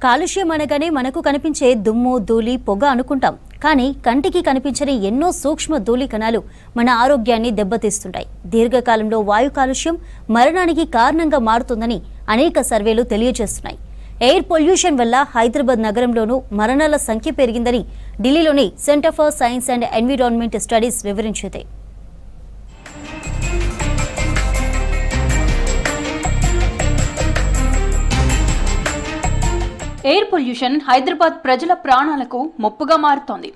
కాలుష్యం అనగానే మనకు కనిపించే దుమ్ము ధూళి పొగ అనుకుంటాం. కానీ కంటికి కనిపించని ఎన్నో సూక్ష్మ ధూళి కణాలు మన ఆరోగ్యాన్ని దెబ్బతీస్తుంటాయి. దీర్ఘకాలంలో వాయు కాలుష్యం మరణానికి కారణంగా మారుతుందని అనేక సర్వేలు తెలియజేస్తున్నాయి. ఎయిర్ పొల్యూషన్ వల్ల హైదరాబాద్ నగరంలోనూ మరణాల సంఖ్య పెరిగిందని ఢిల్లీలోని centre for science and environment studies వివరించింది. ఎయిర్ పొల్యూషన్ హైదరాబాద్ ప్రజల ప్రాణాలకు ముప్పుగా మారుతోంది.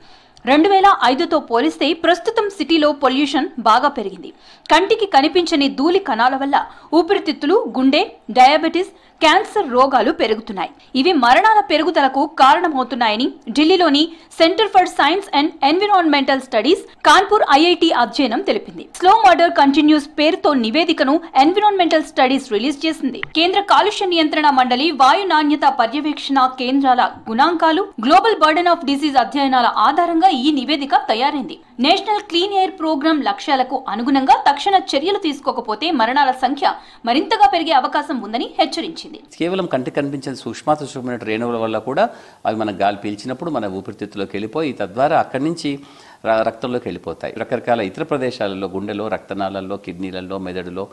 2005తో పోలిస్తే ప్రస్తుతం సిటీలో పొల్యూషన్ బాగా పెరిగింది. కంటికి కనిపించని ధూళి కణాల వల్ల ఊపిరితిత్తులు, గుండె, డయాబెటిస్, క్యాన్సర్ రోగాలు పెరుగుతున్నాయి. ఇవి మరణాల పెరుగుదలకు కారణమవుతున్నాయని ఢిల్లీలోని centre for science and environmental studies Kanpur IIT అధ్యయనం తెలిపింది. స్లో మర్డర్ కంటిన్యూస్ పేరుతో నివేదికను ఎన్విరాన్మెంటల్ స్టడీస్ రిలీజ్ చేసింది. కేంద్ర కాలుష్య నియంత్రణ మండలి వాయు నాణ్యత పర్యవేక్షణ కేంద్రాల గుణాంకాలు, గ్లోబల్ బర్డెన్ ఆఫ్ డిసీజ్ అధ్యయనాల ఆధారంగా ఈ నివేదిక తయారైంది. నేషనల్ క్లీన్ ఎయిర్ ప్రోగ్రాం లక్ష్యాలకు అనుగుణంగా తక్షణ చర్యలు తీసుకోకపోతే మరణాల సంఖ్య మరింతగా పెరిగే అవకాశం ఉందని హెచ్చరించింది. కేవలం కంటికి కనిపించిన సూక్ష్మమైన రేణువుల వల్ల కూడా అవి మన గాలి పీల్చినప్పుడు మన ఊపిరితిత్తులోకి వెళ్ళిపోయి తద్వారా అక్కడి నుంచి రక్తంలోకి వెళ్ళిపోతాయి. రకరకాల ఇతర ప్రదేశాలలో, గుండెలో, రక్తనాళాల్లో, కిడ్నీలలో, మెదడులో,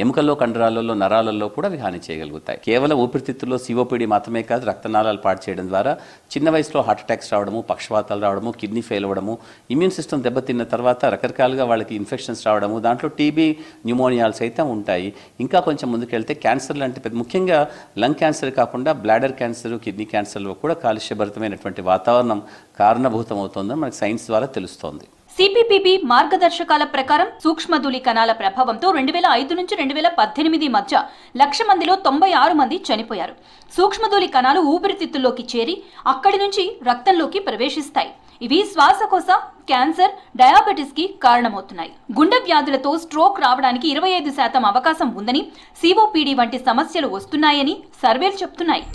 ఎముకల్లో, కండరాలలో, నరాలలో కూడా అవి హాని చేయగలుగుతాయి. కేవలం ఊపిరితిత్తుల్లో సిఓపిడి మాత్రమే కాదు, రక్తనాళాలు పాడు చేయడం ద్వారా చిన్న వయసులో హార్ట్ అటాక్స్ రావడము, పక్షవాతాలు రావడము, కిడ్నీ ఫెయిల్ అవ్వడము, ఇమ్యూన్ సిస్టమ్ దెబ్బతిన్న తర్వాత రకరకాలుగా వాళ్ళకి ఇన్ఫెక్షన్స్ రావడము, దాంట్లో టీబీ, న్యూమోనియాలు సైతం ఉంటాయి. ఇంకా కొంచెం ముందుకెళ్తే క్యాన్సర్ లాంటి ముఖ్యంగా లంగ్ క్యాన్సర్ కాకుండా బ్లాడర్ క్యాన్సర్, కిడ్నీ క్యాన్సర్లో కూడా కాలుష్యభరితమైనటువంటి వాతావరణం కారణభూతం అవుతుందని మనకు సైన్స్ ద్వారా తెలుస్తుంది. సిపిపిబి మార్గదర్శకాల ప్రకారం సూక్ష్మధూళి కణాల ప్రభావంతో 2005 నుంచి 2018 మధ్య 1,00,000 మందిలో 96 మంది చనిపోయారు. సూక్ష్మధూళి కణాలు ఊపిరితిత్తుల్లోకి చేరి అక్కడి నుంచి రక్తంలోకి ప్రవేశిస్తాయి. ఇవి శ్వాసకోశ, క్యాన్సర్, డయాబెటిస్ కి కారణమవుతున్నాయి. గుండె వ్యాధులతో స్ట్రోక్ రావడానికి 25% అవకాశం ఉందని, సిఓపిడి వంటి సమస్యలు వస్తున్నాయని సర్వేలు చెప్తున్నాయి.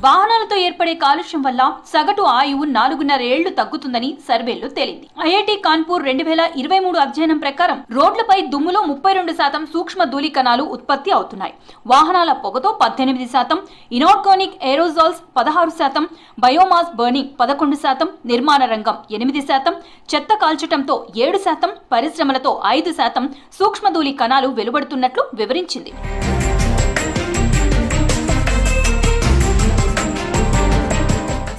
వాహనాలతో ఏర్పడే కాలుష్యం వల్ల సగటు ఆయువు 4.5 ఏళ్లు తగ్గుతుందని సర్వేల్లో తేలింది. ఐఐటి కాన్పూర్ 2023 అధ్యయనం ప్రకారం రోడ్లపై దుమ్ములో 32% సూక్ష్మ ధూళి కణాలు ఉత్పత్తి అవుతున్నాయి. వాహనాల పొగతో 18%, ఇనార్గానిక్ ఏరోజాల్స్ 16%, బయోమాస్ బర్నింగ్ 11%, నిర్మాణ రంగం 8%, చెత్త కాల్చటంతో 7%, పరిశ్రమలతో 5% సూక్ష్మ ధూళి కణాలు వెలువడుతున్నట్లు వివరించింది.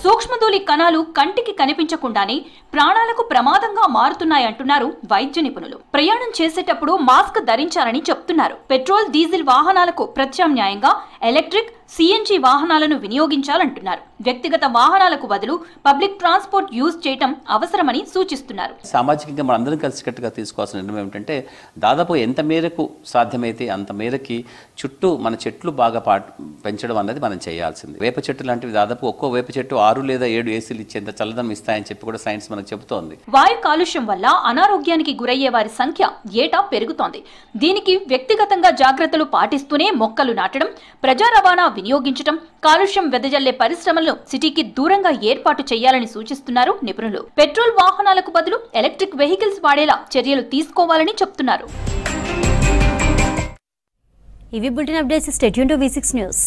సూక్ష్మధూళి కణాలు కంటికి కనిపించకుండానే ప్రాణాలకు ప్రమాదంగా మారుతున్నాయంటున్నారు వైద్య నిపుణులు. ప్రయాణం చేసేటప్పుడు మాస్క్ ధరించాలని చెప్తున్నారు. పెట్రోల్, డీజిల్ వాహనాలకు ప్రత్యామ్నాయంగా ఎలక్ట్రిక్, సిఎన్జి వాహనాలను వినియోగించాలంటున్నారు. వ్యక్తిగత వాహనాలకు బదులు పబ్లిక్ ట్రాన్స్పోర్ట్ యూజ్ చేయడం అవసరమని సూచిస్తున్నారు. సామాజికంగా మనందరం కలిసికట్టుగా తీసుకోవాల్సిన నిర్ణయం ఏమిటంటే దాదాపు ఎంత మేరకు సాధ్యమైతే అంత మేరకి చుట్టూ మన చెట్లు బాగా పెంచడం అన్నది మనం చేయాల్సింది. వేప చెట్టు లాంటివి దాదాపు ఒక్కో వేప చెట్టు 6 లేదా 7 ఏసీలు ఇచ్చేంత చల్లదనం ఇస్తాయని చెప్పి కూడా సైన్స్ మనకు చెబుతోంది. వాయు కాలుష్యం వల్ల అనారోగ్యానికి గురయ్యే వారి సంఖ్య ఏటా పెరుగుతోంది. దీనికి వ్యక్తిగతంగా జాగ్రత్తలు పాటిస్తూనే మొక్కలు నాటడం, ప్రజా రవాణా వినియోగించడం, కాలుష్యం వెదజల్లే పరిశ్రమలను సిటీకి దూరంగా ఏర్పాటు చేయాలని సూచిస్తున్నారు నిపుణులు. పెట్రోల్ వాహనాలకు బదులు ఎలక్ట్రిక్ వెహికల్స్ వాడేలా చర్యలు తీసుకోవాలని చెప్తున్నారు. ఇవి bulletin updates. Stay tuned to V6 news.